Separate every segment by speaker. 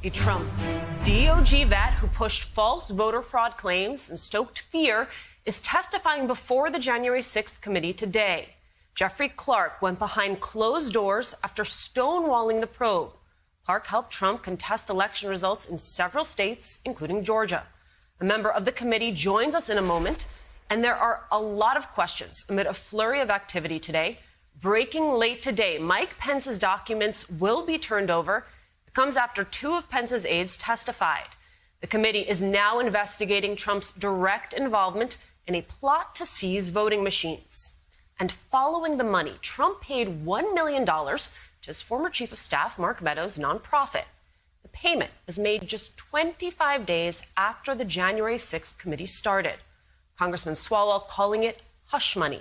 Speaker 1: A Trump DOJ vet who pushed false voter fraud claims and stoked fear is testifying before the January 6th committee today. Jeffrey Clark went behind closed doors after stonewalling the probe. Clark helped Trump contest election results in several states, including Georgia. A member of the committee joins us in a moment, and there are a lot of questions amid a flurry of activity today. Breaking late today, Mike Pence's documents will be turned over. It comes after two of Pence's aides testified. The committee is now investigating Trump's direct involvement in a plot to seize voting machines. And following the money, Trump paid $1 million to his former chief of staff, Mark Meadows' nonprofit. The payment was made just 25 days after the January 6th committee started. Congressman Swalwell calling it hush money,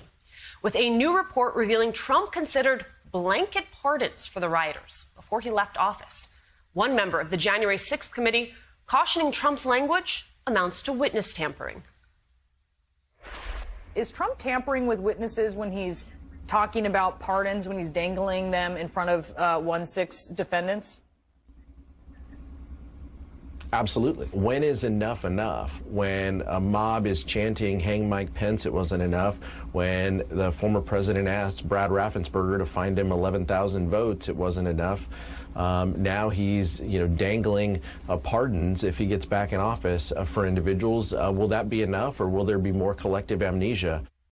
Speaker 1: with a new report revealing Trump considered blanket pardons for the rioters before he left office. One member of the January 6th committee cautioning Trump's language amounts to witness tampering.
Speaker 2: Is Trump tampering with witnesses when he's talking about pardons, when he's dangling them in front of 1-6 defendants?
Speaker 3: Absolutely. When is enough enough? When a mob is chanting, hang Mike Pence, it wasn't enough. When the former president asked Brad Raffensperger to find him 11,000 votes, it wasn't enough. Now he's, dangling pardons if he gets back in office for individuals. Will that be enough, or will there be more collective amnesia?